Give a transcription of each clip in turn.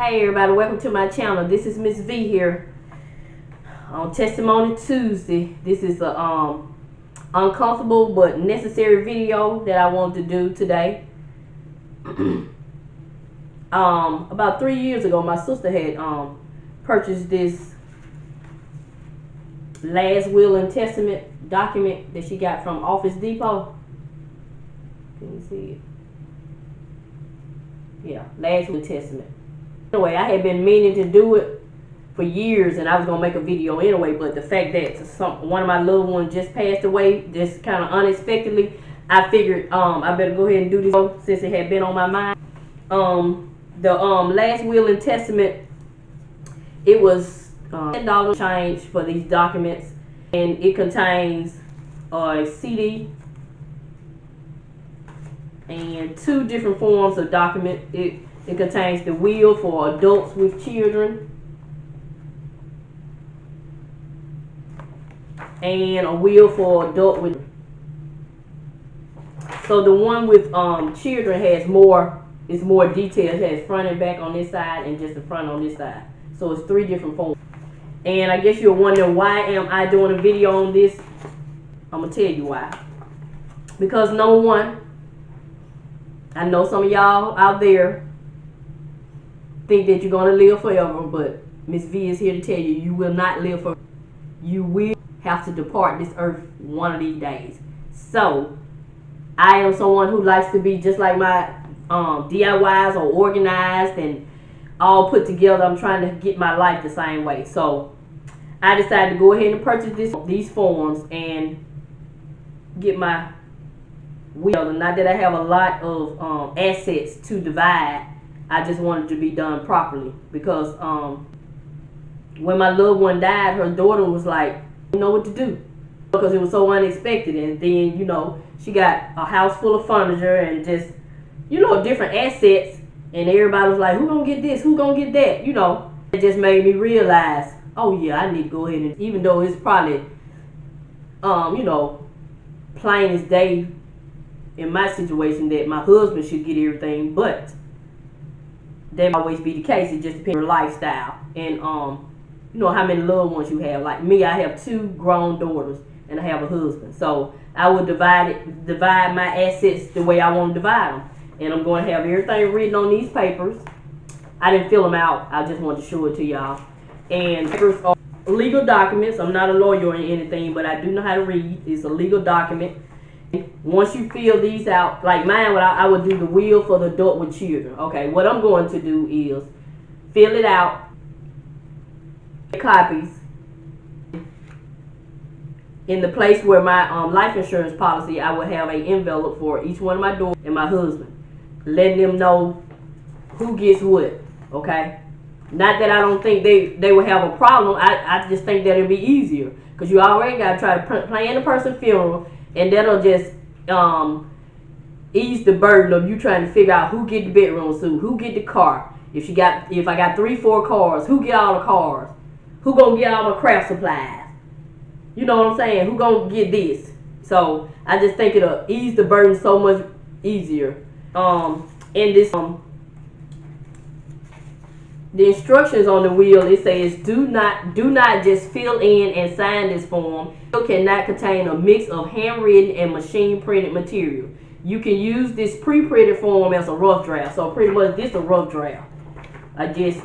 Hey everybody, welcome to my channel. This is Miss V here on Testimony Tuesday. This is a uncomfortable but necessary video that I wanted to do today. About 3 years ago, my sister had purchased this last will and testament document that she got from Office Depot. Can you see it? Yeah, last will and testament. Anyway, I had been meaning to do it for years, and I was gonna make a video anyway. But the fact that one of my little ones just passed away, just kind of unexpectedly, I figured I better go ahead and do this since it had been on my mind. The last will and testament, it was $10 change for these documents, and it contains a CD and 2 different forms of document. It contains the will for adults with children and a will for adult with. So the one with children has more. It's more detailed. It has front and back on this side and just the front on this side. So it's 3 different forms. And I guess you're wondering, why am I doing a video on this? I'm gonna tell you why. Because number one, I know some of y'all out there think that you're going to live forever, but Miss V is here to tell you, you will not live forever. You will have to depart this earth one of these days. So I am someone who likes to be just like my DIYs are organized and all put together. I'm trying to get my life the same way. So I decided to go ahead and purchase these forms and get my will. Not that I have a lot of assets to divide. I just wanted to be done properly, because when my loved one died, her daughter was like, you know what to do, because it was so unexpected. And then, you know, she got a house full of furniture and just, you know, different assets, and everybody was like, who gonna get this, who gonna get that, you know. It just made me realize, oh yeah, I need to go ahead and, even though it's probably you know, plain as day in my situation that my husband should get everything, but that might always be the case. It just depends on your lifestyle and you know, how many loved ones you have. Like me, I have 2 grown daughters and I have a husband, so I would divide my assets the way I want to divide them. And I'm going to have everything written on these papers. I didn't fill them out, I just wanted to show it to y'all. And papers are legal documents. I'm not a lawyer or anything, but I do know how to read. It's a legal document. Once you fill these out, like mine, I would do the will for the adult with children. Okay, what I'm going to do is fill it out, copies. In the place where my life insurance policy, I would have an envelope for each one of my daughters and my husband, letting them know who gets what. Okay, not that I don't think they will have a problem. I just think that it'll be easier, because you already got to try to plan a person's funeral. And that'll just ease the burden of you trying to figure out who get the bedroom suite, who get the car. If I got 3-4 cars, who get all the cars? Who gonna get all the craft supplies? You know what I'm saying? Who gonna get this? So I just think it'll ease the burden so much easier. In this the instructions on the will, it says, do not just fill in and sign this form. It cannot contain a mix of handwritten and machine printed material. You can use this pre-printed form as a rough draft. So pretty much this is a rough draft.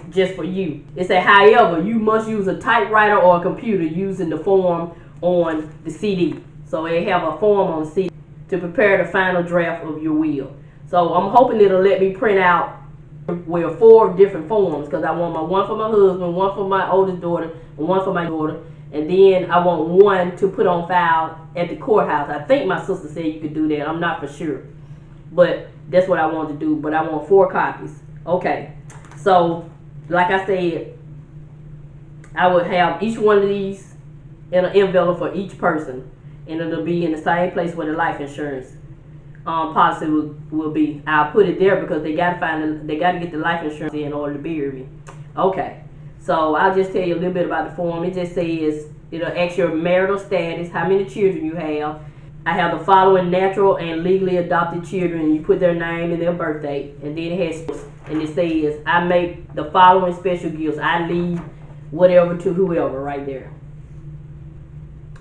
Just for you. It says, however, you must use a typewriter or a computer using the form on the CD. So they have a form on the CD to prepare the final draft of your will. So I'm hoping it'll let me print out 4 different forms, because I want one for my husband, one for my oldest daughter, and one for my daughter, and then I want one to put on file at the courthouse. I think my sister said you could do that. I'm not for sure, but that's what I want to do. But I want 4 copies. Okay, so like I said, I would have each one of these in an envelope for each person, and it'll be in the same place where the life insurance policy will be. I'll put it there because they gotta get the life insurance in order to bury me. Okay, so I'll just tell you a little bit about the form. It just says, it'll ask your marital status, how many children you have. I have the following natural and legally adopted children. You put their name and their birthday, and then it has and it says, I make the following special gifts. I leave whatever to whoever right there.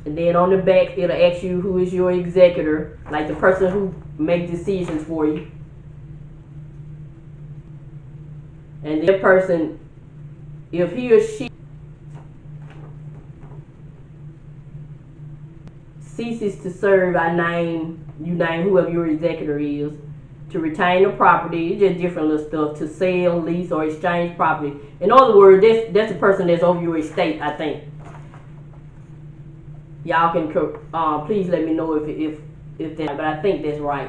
And then on the back, it'll ask you who is your executor, like the person who makes decisions for you. And that person, if he or she ceases to serve, you name whoever your executor is, to retain the property, just different little stuff, to sell, lease, or exchange property. In other words, that's the person that's over your estate, I think. Y'all can please let me know if that, but I think that's right,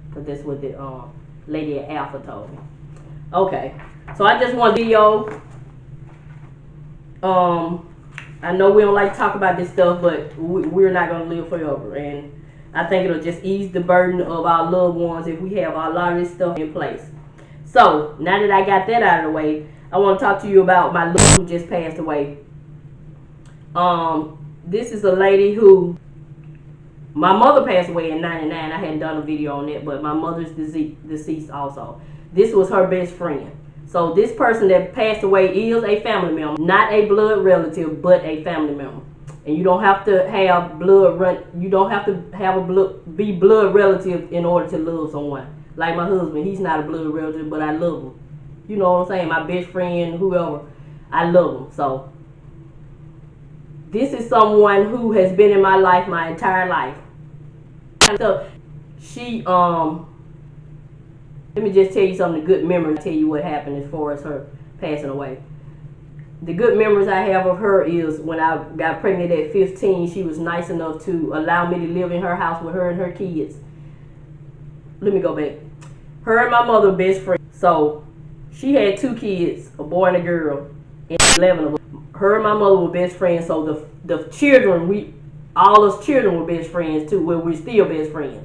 because that's what the lady at Alpha told me. Okay, so I just want video. I know we don't like to talk about this stuff, but we're not going to live forever, and I think it'll just ease the burden of our loved ones if we have a lot of this stuff in place. So now that I got that out of the way, I want to talk to you about my love who just passed away. This is a lady who, my mother passed away in '99. I hadn't done a video on that, but my mother's deceased also. This was her best friend. So this person that passed away is a family member, not a blood relative, but a family member. And you don't have to have you don't have to have be blood relative in order to love someone. Like my husband, he's not a blood relative, but I love him. You know what I'm saying? My best friend, whoever, I love him. So this is someone who has been in my life my entire life. So she, let me just tell you some of the good memories. Tell you what happened as far as her passing away. The good memories I have of her is when I got pregnant at 15, she was nice enough to allow me to live in her house with her and her kids. Let me go back. Her and my mother best friend. So she had 2 kids, a boy and a girl, and 11 of them. Her and my mother were best friends, so the children, all us children were best friends too. Well, we're still best friends.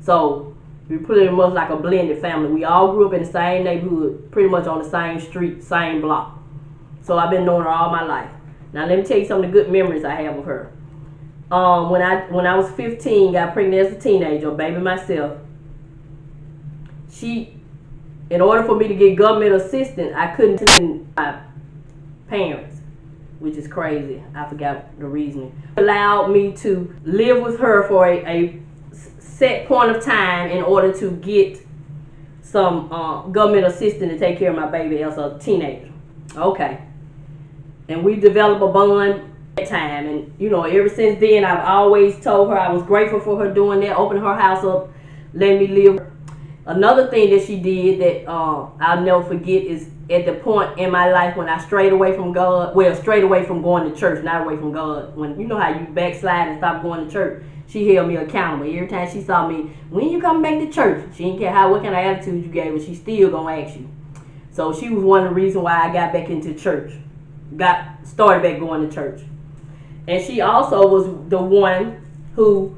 So we pretty much like a blended family. We all grew up in the same neighborhood, pretty much on the same street, same block. So I've been knowing her all my life. Now let me tell you some of the good memories I have of her. When I was 15, got pregnant as a teenager, a baby myself. In order for me to get government assistance, I couldn't send my parents, which is crazy. I forgot the reasoning. Allowed me to live with her for a set point of time in order to get some government assistance to take care of my baby as a teenager. Okay. And we developed a bond at that time. And, you know, ever since then, I've always told her I was grateful for her doing that, opening her house up, letting me live. Another thing that she did that I'll never forget is at the point in my life when I strayed away from God, well, strayed away from going to church, not away from God. When you know how you backslide and stop going to church, she held me accountable. Every time she saw me, when you come back to church, she didn't care what kind of attitude you gave her, she still gonna ask you. So she was one of the reasons why I got back into church, started back going to church. And she also was the one who,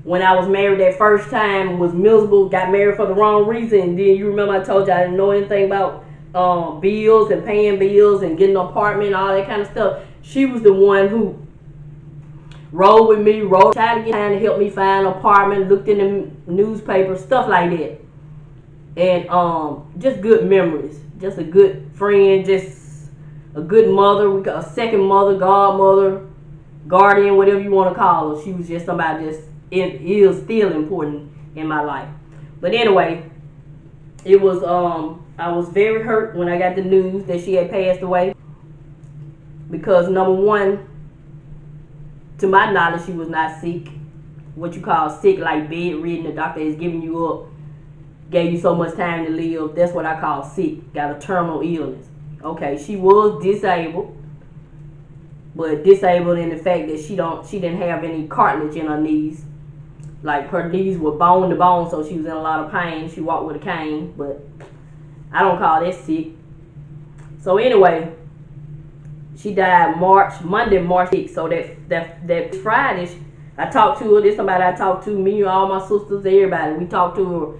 when I was married that first time, was miserable, got married for the wrong reason. And then you remember I told you I didn't know anything about bills and paying bills and getting an apartment and all that kind of stuff. She was the one who rode with me, tried to get time to help me find an apartment, looked in the newspaper, stuff like that. And just good memories. Just a good friend, just a good mother, a second mother, godmother, guardian, whatever you want to call her. She was just somebody that's is still important in my life. But anyway, it was I was very hurt when I got the news that she had passed away, because number one, to my knowledge, she was not sick, what you call sick, like bedridden. The doctor is giving you up, gave you so much time to live. That's what I call sick, got a terminal illness. Okay, she was disabled, but disabled in the fact that she didn't have any cartilage in her knees. Like her knees were bone to bone, so she was in a lot of pain. She walked with a cane, but I don't call that sick. So anyway, she died Monday, March 6th. So that Friday, I talked to her. This somebody I talked to, me, all my sisters, everybody. We talked to her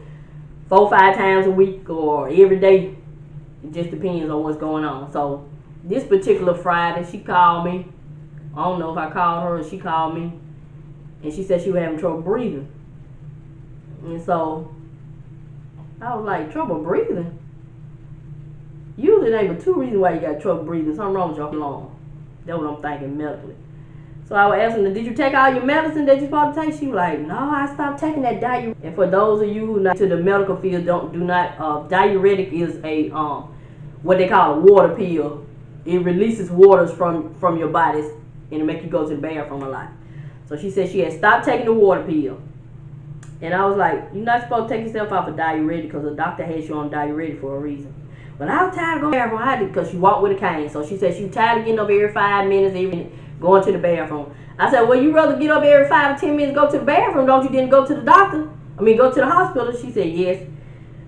4 or 5 times a week or every day. It just depends on what's going on. So this particular Friday, she called me. I don't know if I called her or she called me. And she said she was having trouble breathing. And so I was like, trouble breathing? usually ain't but 2 reasons why you got trouble breathing. Something wrong with your lung. That's what I'm thinking medically. So I was asking her, did you take all your medicine that you're supposed to take? She was like, no, I stopped taking that diuretic. And for those of you who not to the medical field, diuretic is a what they call a water pill. It releases waters from your body and it make you go to the bathroom a lot. So she said she had stopped taking the water pill. And I was like, you're not supposed to take yourself off of diuretic because the doctor has you on diuretic for a reason. But I was tired of going to the bathroom because she walked with a cane. So she said she was tired of getting up every 5 minutes, even going to the bathroom. I said, well, you rather get up every 5 or 10 minutes, go to the bathroom, don't you? Then go to the doctor. Go to the hospital. She said yes.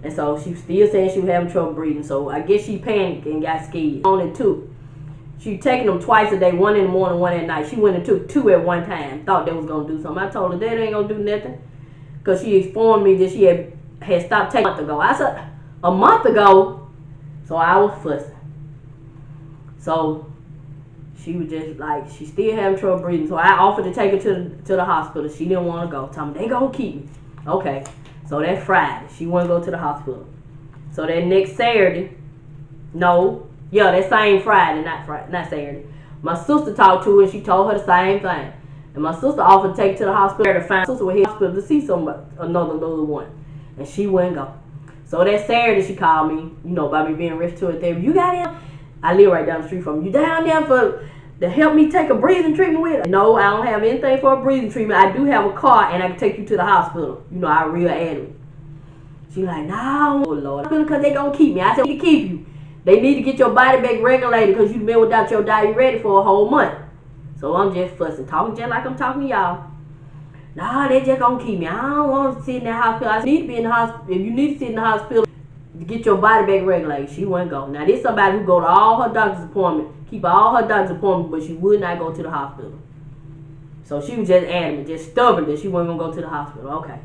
And so she was still saying she was having trouble breathing. So I guess she panicked and got scared. Only 2. She taking them twice a day, 1 in the morning, 1 at night. She went and took 2 at one time. Thought they was going to do something. I told her that ain't going to do nothing. Because she informed me that she had stopped taking a month ago. I said, a month ago? So I was fussing. So she was just like, she still having trouble breathing. So I offered to take her to the hospital. She didn't want to go. Told me, they going to keep me. Okay. So that Friday, she wouldn't go to the hospital. So that next Saturday, that same Friday, not Saturday. My sister talked to her and she told her the same thing. And my sister offered to take her to the hospital to find sister with hospital to see another little one. And she wouldn't go. So that Saturday she called me, by me being respiratory therapy. You got him? I live right down the street from you. You down there to help me take a breathing treatment with her? No, I don't have anything for a breathing treatment. I do have a car and I can take you to the hospital. I real adamant. She like, no, oh Lord, because they gonna keep me. I said, they keep you. They need to get your body back regulated because you've been without your diuretic for a whole month. So I'm just fussing, talking just like I'm talking to y'all. Nah, they just gonna keep me. I don't want to sit in that hospital. I need to be in the hospital. If you need to sit in the hospital to get your body back regulated, she wouldn't go. Now, this somebody who go to all her doctor's appointments, keep all her doctor's appointments, but she would not go to the hospital. So she was just adamant, just stubborn that she wasn't gonna go to the hospital. Okay.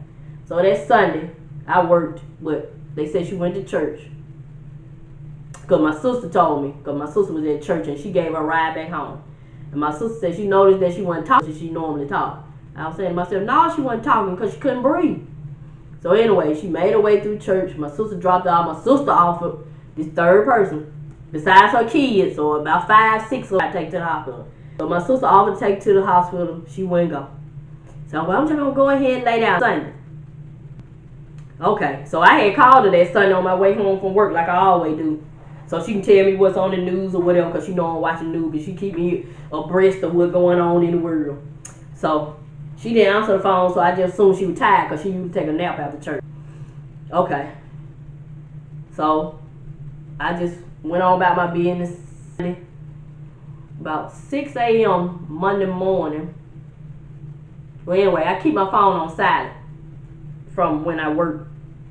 So that Sunday, I worked, but they said she went to church. Because my sister told me, because my sister was at church and she gave her a ride back home. And my sister said she noticed that she wasn't talking as she normally talked. I was saying to myself, no, she wasn't talking because she couldn't breathe. So anyway, she made her way through church. My sister dropped her off. My sister offered this third person, besides her kids, or about 5, 6 of them, to take to the hospital. So my sister offered to take her to the hospital. She wouldn't go. So I'm just going to go ahead and lay down Sunday. Okay, so I had called her that Sunday on my way home from work like I always do. So she can tell me what's on the news or whatever, because she know I'm watching the news, but she keep me abreast of what's going on in the world. So she didn't answer the phone, so I just assumed she was tired because she used to take a nap after church. Okay. So I just went on about my business. About 6 a.m. Monday morning. Well, anyway, I keep my phone on silent from when I work,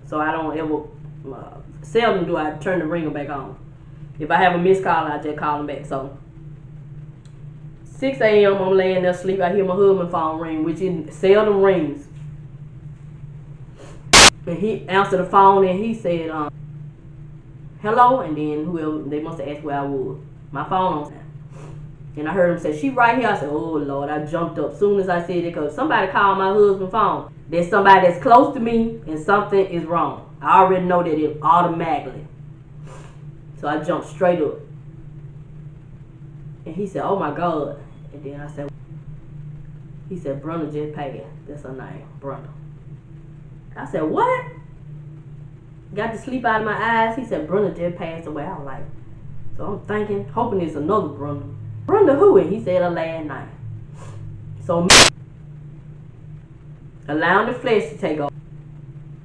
so I don't ever, seldom do I turn the ringer back on. If I have a missed call, I just call them back. So 6 a.m. I'm laying there asleep. I hear my husband's phone ring, which it seldom rings. And he answered the phone and he said, hello, and then whoever, they must have asked where I was. My phone on sound. And I heard him say, she right here. I said, oh Lord, I jumped up as soon as I said it because somebody called my husband's phone. There's somebody that's close to me and something is wrong. I already know that it automatically. So I jumped straight up. And he said, oh my God. And then I said, he said, Brenda just passed. That's her name, Brenda. I said, what? Got the sleep out of my eyes. He said, Brenda just passed away. I was like, so I'm thinking, hoping it's another Brenda. Brenda who? And he said her last name. So allowing the flesh to take over.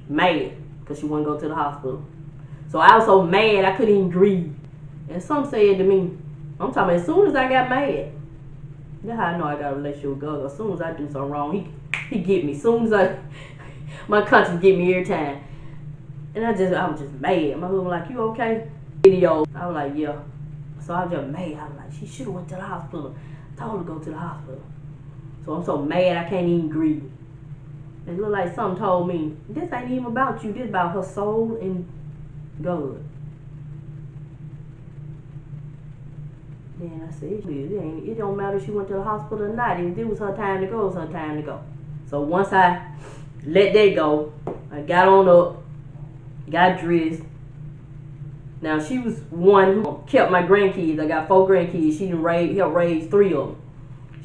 Mad, because she wouldn't go to the hospital. So I was so mad I couldn't even breathe. And some said to me, I'm talking about as soon as I got mad. That's how I know I got a relationship with God. As soon as I do something wrong, he get me. As soon as my conscience get me every time. And I was just mad. My husband was like, you okay? Video. I was like, yeah. So I was just mad. I was like, she should have went to the hospital. I told her to go to the hospital. So I'm so mad I can't even breathe. It looked like something told me, this ain't even about you. This about her soul and God. Then I said, it don't matter if she went to the hospital or not. If it was her time to go, it was her time to go. So once I let that go, I got on up, got dressed, Now, she was one who kept my grandkids. I got 4 grandkids. She helped raise 3 of them.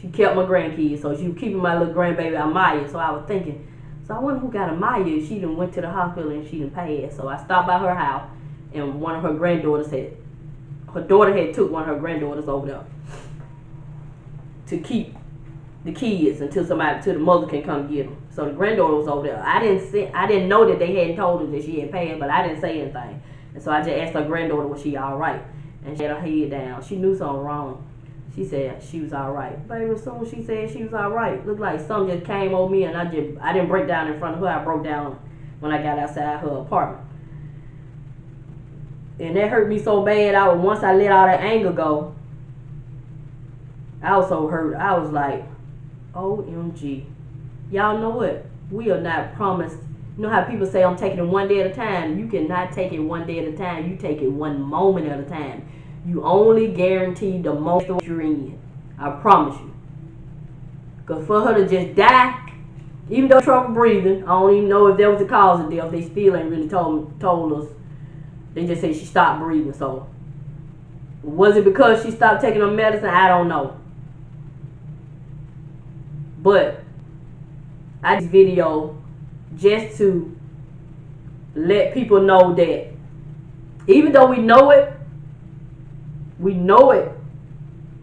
She kept my grandkids, so she was keeping my little grandbaby Amaya. So I was thinking, so I wonder who got Amaya. She done went to the hospital and she done passed. So I stopped by her house, and one of her granddaughters her daughter had took one of her granddaughters over there to keep the kids until the mother can come get them. So the granddaughter was over there. I didn't know that they hadn't told her that she had passed, but I didn't say anything. And so I just asked her granddaughter, was she all right? And she had her head down. She knew something wrong. She said she was all right. Baby, as soon as she said she was all right, looked like something just came over me, and I didn't break down in front of her. I broke down when I got outside her apartment. And that hurt me so bad. Once I let all that anger go, I was so hurt. I was like, OMG. Y'all know what? We are not promised. You know how people say, I'm taking it one day at a time? You cannot take it one day at a time. You take it one moment at a time. You only guarantee the moment you're in. I promise you. Because for her to just die, even though trouble breathing, I don't even know if that was the cause of death. They still ain't really told us. They just say she stopped breathing. So, was it because she stopped taking her medicine? I don't know. But I did this video just to let people know that even though we know it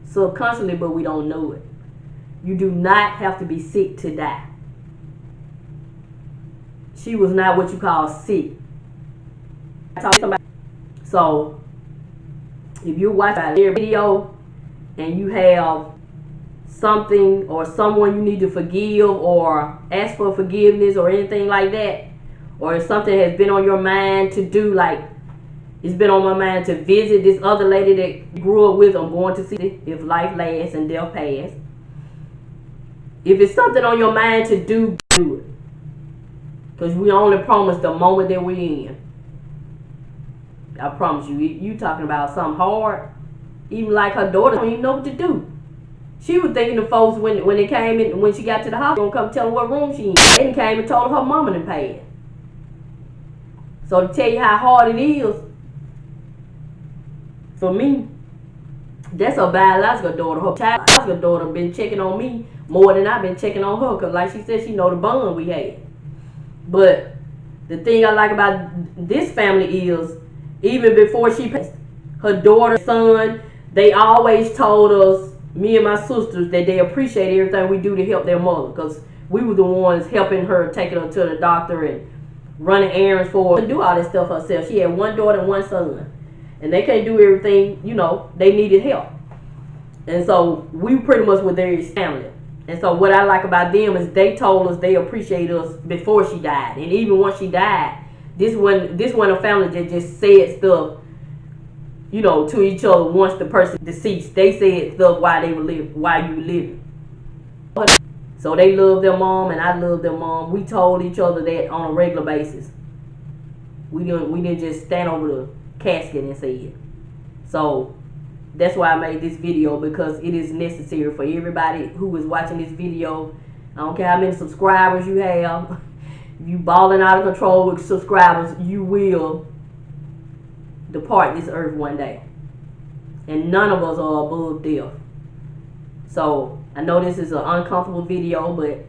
subconsciously, but we don't know it. You do not have to be sick to die. She was not what you call sick. So if you watch a video and you have something or someone you need to forgive or ask for forgiveness or anything like that, or if something has been on your mind to do, like it's been on my mind to visit this other lady that grew up with, I'm going to see if life lasts and death pass. If it's something on your mind to do it. Because we only promise the moment that we're in. I promise you, you talking about something hard. Even like her daughter don't even know what to do. She was thinking of folks when they came in, when she got to the hospital, gonna come tell her what room she in. They came and told her mama done passed. So to tell you how hard it is, for me, that's her biological daughter. Her biological daughter been checking on me more than I've been checking on her. Because like she said, she know the bond we had. But the thing I like about this family is, even before she passed, her daughter, son, they always told us, me and my sisters, that they appreciate everything we do to help their mother. Because we were the ones helping her, taking her to the doctor and running errands for her, and do all that stuff herself. She had 1 daughter and 1 son. And they can't do everything, you know, they needed help. And so we pretty much were their family. And so what I like about them is they told us they appreciate us before she died. And even once she died, this wasn't a family that just said stuff, you know, to each other once the person deceased. They said stuff while you were living. So they love their mom and I love their mom. We told each other that on a regular basis. We didn't just stand over the casket and say it. So that's why I made this video, because it is necessary for everybody who is watching this video. I don't care how many subscribers you have. If you balling out of control with subscribers, you will depart this earth one day. And none of us are above death. So I know this is an uncomfortable video, but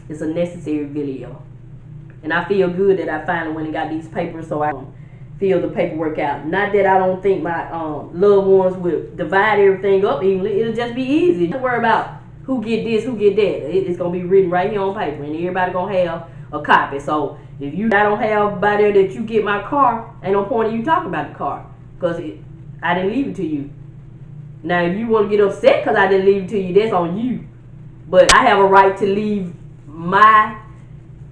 it's a necessary video. And I feel good that I finally went and got these papers so I can fill the paperwork out. Not that I don't think my loved ones would divide everything up evenly. It'll just be easy. Don't worry about who get this, who get that. It's going to be written right here on paper, and everybody going to have a copy. So if I don't have by there that you get my car, ain't no point in you talking about the car, because I didn't leave it to you. Now, if you want to get upset because I didn't leave it to you, that's on you. But I have a right to leave my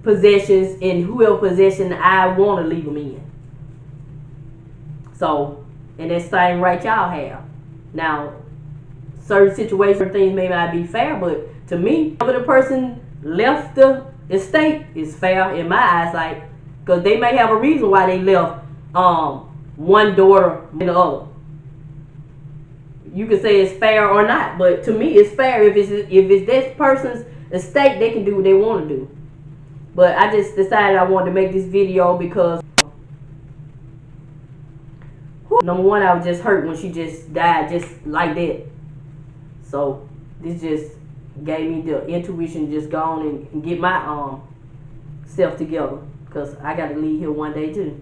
possessions in whoever possession I want to leave them in. So, and that same right y'all have. Now, certain situations, things may not be fair, but to me, if the person left the estate is fair in my eyesight, because they may have a reason why they left one daughter and the other. You can say it's fair or not, but to me, it's fair. If it's this person's estate, they can do what they want to do. But I just decided I wanted to make this video because, Number one, I was just hurt when she just died just like that. So this just gave me the intuition to just go on and get my self together, because I got to leave here one day too.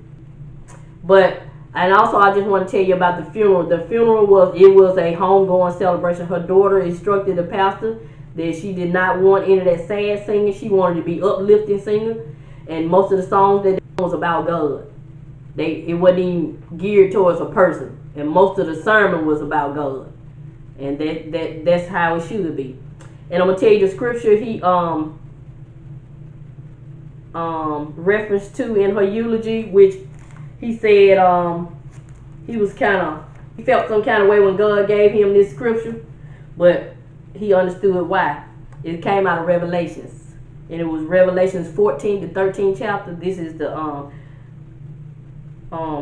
But and also I just want to tell you about the funeral. The funeral was a homegoing celebration. Her daughter instructed the pastor that she did not want any of that sad singing. She wanted to be uplifting singer, and most of the songs that was about God. It wasn't even geared towards a person, and most of the sermon was about God, and that's how it should be. And I'm gonna tell you the scripture he referenced to in her eulogy, which he said he felt some kind of way when God gave him this scripture, but he understood why. It came out of Revelations, and it was Revelations 14 to 13 chapter. This is the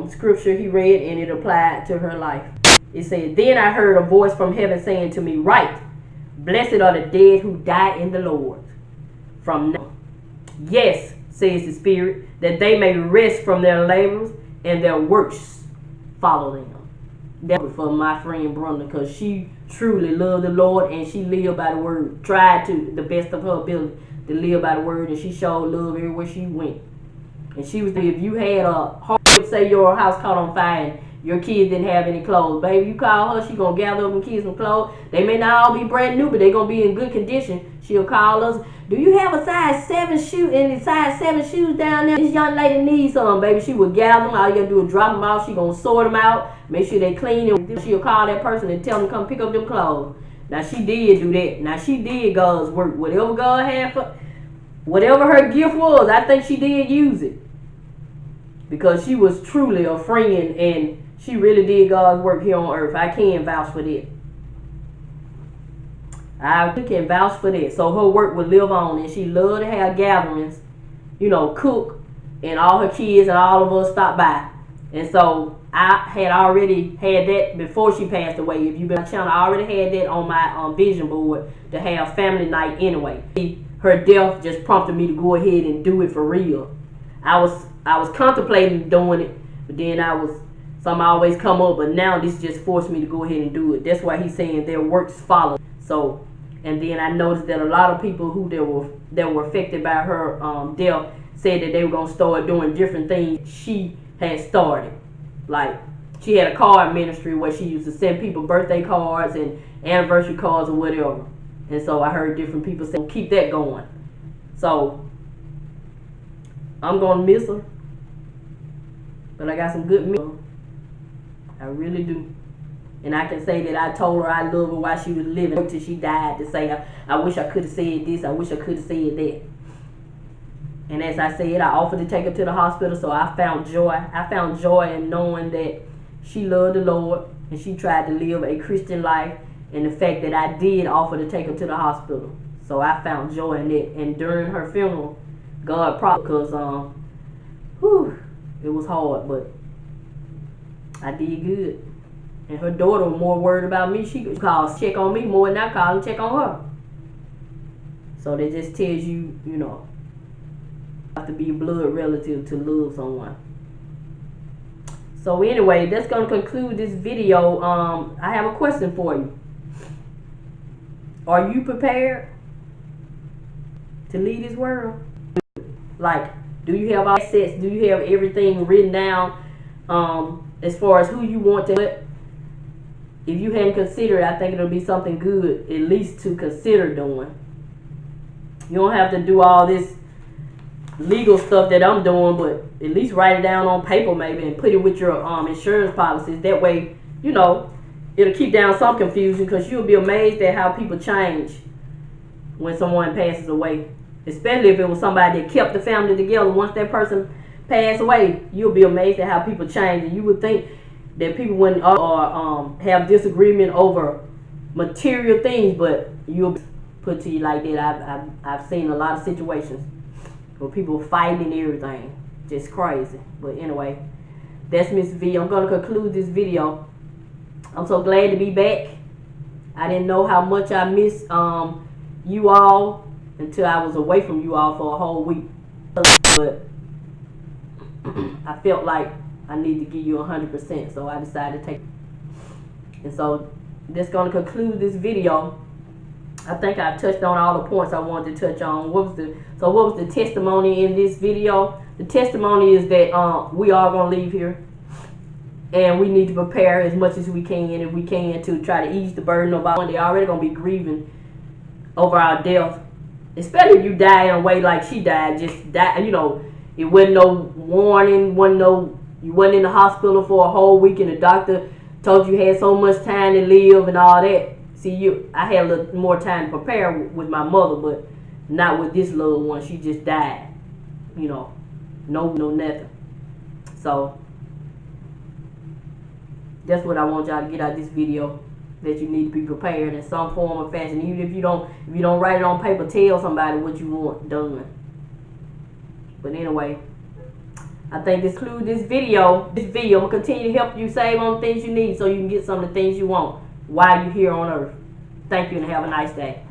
scripture he read, and it applied to her life. It said, "Then I heard a voice from heaven saying to me, Write, blessed are the dead who die in the Lord from now. Yes, says the Spirit, that they may rest from their labors and their works follow them." That was for my friend Brenda, because she truly loved the Lord and she lived by the word. Tried to the best of her ability to live by the word, and she showed love everywhere she went. And she was, if you had a home, say your house caught on fire and your kids didn't have any clothes, baby, you call her, she gonna gather up them kids some clothes. They may not all be brand new, but they gonna be in good condition. She'll call us. Do you have a size 7 shoe? Any size 7 shoes down there? This young lady needs some, baby. She will gather them. All you gotta do is drop them off. She gonna sort them out, make sure they clean, and she'll call that person and tell them to come pick up them clothes. Now she did do that. Now she did God's work. Whatever God had for, whatever her gift was, I think she did use it, because she was truly a friend and she really did God's work here on earth. I can vouch for that. I can vouch for that. So her work would live on, and she loved to have gatherings, cook, and all her kids and all of us stopped by. And so I had already had that before she passed away. If you've been on the channel, I already had that on my vision board to have family night anyway. Her death just prompted me to go ahead and do it for real. I was contemplating doing it, but then something always come up, but now this just forced me to go ahead and do it. That's why he's saying their works follow. So, and then I noticed that a lot of people that were affected by her death said that they were gonna start doing different things she had started. Like, she had a card ministry where she used to send people birthday cards and anniversary cards or whatever. And so I heard different people say, keep that going. So I'm gonna miss her, but I got some good memories. I really do. And I can say that I told her I love her while she was living until she died, to say I wish I could have said this, I wish I could have said that. And as I said, I offered to take her to the hospital, so I found joy. I found joy in knowing that she loved the Lord and she tried to live a Christian life, and the fact that I did offer to take her to the hospital. So I found joy in it. And during her funeral, God probably, because it was hard, but I did good. And her daughter was more worried about me. She could call, check on me more than I call and check on her. So that just tells you, you have to be blood relative to love someone. So anyway, that's going to conclude this video. I have a question for you. Are you prepared to leave this world? Like, do you have assets? Do you have everything written down as far as who you want to? If you hadn't considered, I think it'll be something good at least to consider doing. You don't have to do all this legal stuff that I'm doing, but at least write it down on paper maybe and put it with your insurance policies. That way, it'll keep down some confusion, because you'll be amazed at how people change when someone passes away. Especially if it was somebody that kept the family together. Once that person passed away, you'll be amazed at how people change. And you would think that people wouldn't have disagreement over material things, but you'll put to you like that. I've seen a lot of situations where people fighting and everything. Just crazy. But anyway, that's Miss V. I'm going to conclude this video. I'm so glad to be back. I didn't know how much I missed you all until I was away from you all for a whole week. But I felt like I need to give you 100%. So I decided to take. And so that's going to conclude this video. I think I touched on all the points I wanted to touch on. What was the testimony in this video? The testimony is that we are going to leave here, and we need to prepare as much as we can, if we can, to try to ease the burden of our. They're already going to be grieving over our death, especially if you die in a way like she died. Just die, you know. It wasn't no warning, you wasn't in the hospital for a whole week, and the doctor told you had so much time to live and all that. See, I had a little more time to prepare with my mother, but not with this little one. She just died, you know, no nothing. So that's what I want y'all to get out of this video, that you need to be prepared in some form or fashion. Even if you don't write it on paper, tell somebody what you want done. But anyway, I think this concludes this video. I'm gonna continue to help you save on the things you need, so you can get some of the things you want while you're here on earth. Thank you, and have a nice day.